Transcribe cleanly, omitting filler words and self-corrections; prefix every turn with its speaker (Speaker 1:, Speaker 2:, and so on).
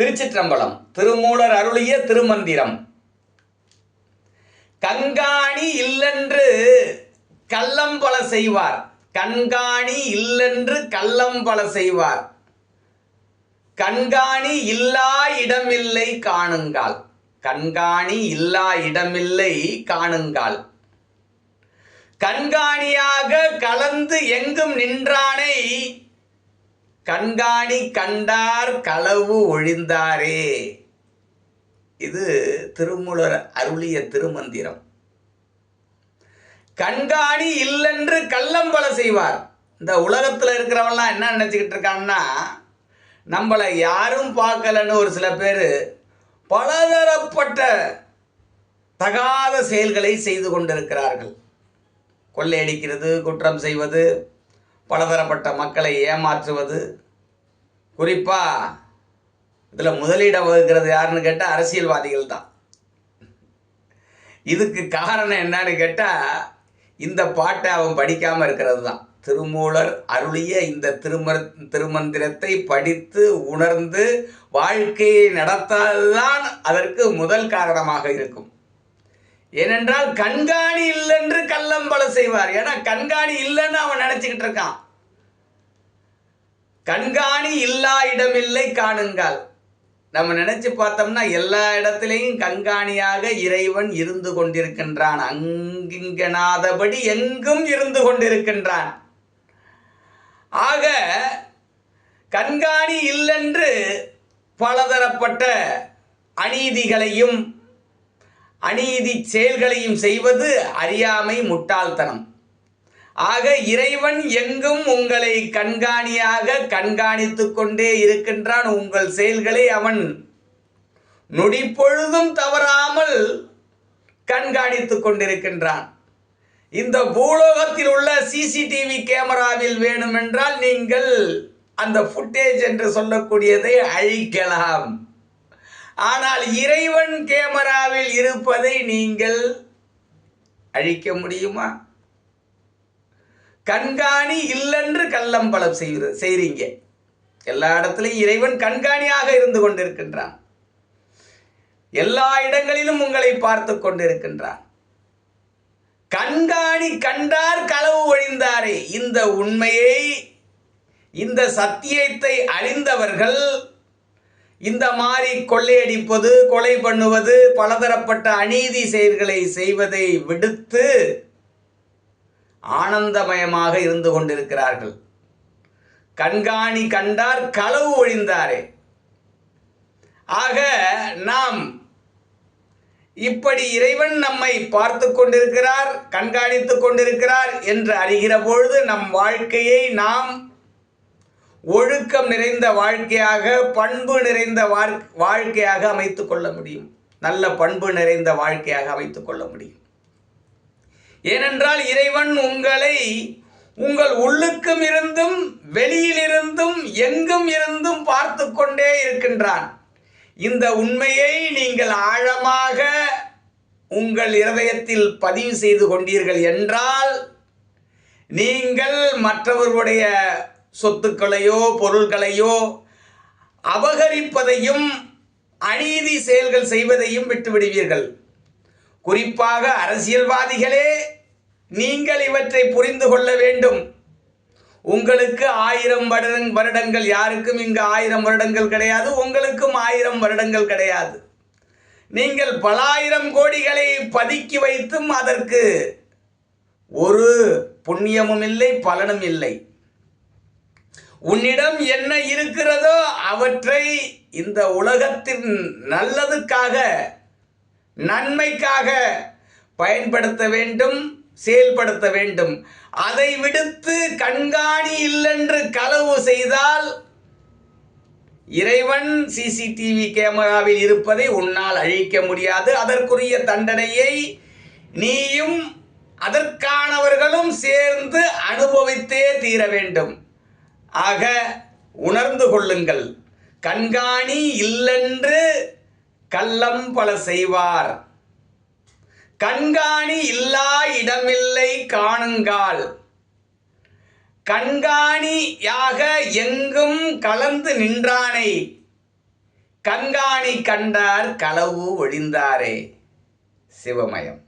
Speaker 1: திருச்சிற்றம்பலம். திருமூலர் அருளிய திருமந்திரம். கண்காணி இல்லென்று கள்ளம் பல செய்வார். கண்காணி இல்லென்று கள்ளம் பல செய்வார். கண்காணி இல்லா இடமில்லை காணுங்கால். கண்காணி இல்லா இடமில்லை காணுங்கால். கண்காணியாக கலந்து எங்கும் நின்றானை கண்காணி கண்டார் களவு ஒழிந்தாரே. இது திருமூலர் அருளிய திருமந்திரம். கண்காணி இல்லென்று கள்ளம் பல செய்வார். இந்த உலகத்தில் இருக்கிறவன்லாம் என்ன நினச்சிக்கிட்டு இருக்கான்னா, நம்மளை யாரும் பார்க்கலன்னு ஒரு சில பேர் பலதரப்பட்ட தகாத செயல்களை செய்து கொண்டிருக்கிறார்கள். கொள்ளையடிக்கிறது, குற்றம் செய்வது, பலதரப்பட்ட மக்களை ஏமாற்றுவது. குறிப்பாக இதில் முதலிடம் வகுக்கிறது யாருன்னு கேட்டால் அரசியல்வாதிகள் தான். இதுக்கு காரணம் என்னன்னு கேட்டால், இந்த பாட்டை அவன் படிக்காமல் இருக்கிறது தான். திருமூலர் அருளிய இந்த திருமந்திரத்தை படித்து உணர்ந்து வாழ்க்கையை நடத்தால்தான் அதற்கு முதல் காரணமாக இருக்கும். ஏனென்றால் கண்காணி இல்லைன்று கள்ளம் பல செய்வார். ஏன்னா கண்காணி இல்லைன்னு அவன் நினைச்சுக்கிட்டு இருக்கான். கண்காணி இல்லா இடமில்லை காணுங்கால். நம்ம நினைச்சு பார்த்தோம்னா எல்லா இடத்திலையும் கண்காணியாக இறைவன் இருந்து கொண்டிருக்கின்றான். அங்கிங்கனாதபடி எங்கும் இருந்து கொண்டிருக்கின்றான். ஆக கண்காணி இல்லென்று பலதரப்பட்ட அநீதிகளையும் அநீதி செயல்களையும் செய்வது அறியாமை, முட்டாள்தனம். ஆக இறைவன் எங்கும் உங்களை கண்காணியாக கண்காணித்து கொண்டே இருக்கின்றான். உங்கள் செயல்களை அவன் நொடிப்பொழுதும் தவறாமல் கண்காணித்து கொண்டிருக்கின்றான். இந்த பூலோகத்தில் உள்ள சிசிடிவி கேமராவில் வேணுமென்றால் நீங்கள் அந்த ஃபுட்டேஜ் என்று சொல்லக்கூடியதை அழிக்கலாம். ஆனால் இறைவன் கேமராவில் இருப்பதை நீங்கள் அழிக்க முடியுமா? கண்காணி இல்லென்று கள்ளம் பலம் செய்றீங்க. எல்லா இடத்திலையும் இறைவன் கண்காணியாக இருந்து கொண்டிருக்கின்றான். எல்லா இடங்களிலும் உங்களை பார்த்து கொண்டிருக்கின்றான். கண்காணி கண்டார் களவு ஒழிந்தாரே. இந்த உண்மையை, இந்த சத்தியத்தை அறிந்தவர்கள் இந்த மாதிரி கொள்ளையடிப்பது, கொலை பண்ணுவது, பலதரப்பட்ட அநீதி செயல்களை செய்வதை விடுத்து ஆனந்தமயமாக இருந்து கொண்டிருக்கிறார்கள். கண்காணி கண்டார் களவு ஒழிந்தாரே. ஆக நாம் இப்படி இறைவன் நம்மை பார்த்து கொண்டிருக்கிறார், கண்காணித்து கொண்டிருக்கிறார் என்று அறிகிற பொழுது நம் வாழ்க்கையை நாம் ஒழுக்கம் நிறைந்த வாழ்க்கையாக, பண்பு நிறைந்த வாழ்க்கையாக அமைத்து கொள்ள முடியும். நல்ல பண்பு நிறைந்த வாழ்க்கையாக அமைத்து கொள்ள முடியும். ஏனென்றால் இறைவன் உங்களை உங்கள் உள்ளுக்கும் இருந்தும் வெளியிலிருந்தும் எங்கும் இருந்தும் பார்த்து கொண்டே இருக்கின்றான். இந்த உண்மையை நீங்கள் ஆழமாக உங்கள் இருதயத்தில் பதிவு செய்து கொண்டீர்கள் என்றால், நீங்கள் மற்றவர்களுடைய சொத்துக்களையோ பொருள்களையோ அபகரிப்பதையும் அநீதி செயல்கள் செய்வதையும் விட்டுவிடுவீர்கள். குறிப்பாக அரசியல்வாதிகளே, நீங்கள் இவற்றை புரிந்து கொள்ள வேண்டும். உங்களுக்கு 1000 வருடங்கள், யாருக்கும் இங்கு 1000 வருடங்கள் கிடையாது. உங்களுக்கும் 1000 வருடங்கள் கிடையாது. நீங்கள் பல ஆயிரம் கோடிகளை பதுக்கி வைத்தும் அதற்கு ஒரு புண்ணியமும் இல்லை, பலனும் இல்லை. உன்னிடம் என்ன இருக்கிறதோ அவற்றை இந்த உலகத்தின் நல்லதுக்காக, நன்மைக்காக பயன்படுத்த வேண்டும், செயல்படுத்த வேண்டும். அதை விடுத்து கண்காணி இல்லென்று களவு செய்தால் இறைவன் சிசிடிவி கேமராவில் இருப்பதை உன்னால் அழிக்க முடியாது. அதற்குரிய தண்டனையை நீயும் அதற்கானவர்களும் சேர்ந்து அனுபவித்தே தீர வேண்டும். ஆக உணர்ந்து கொள்ளுங்கள். கண்காணி இல்லென்று கள்ளம் பல செய்வார். கண்காணி இல்லா இடமில்லை காணுங்கால். கண்காணியாக எங்கும் கலந்து நின்றானை கண்காணி கண்டார் களவு ஒழிந்தாரே. சிவமயம்.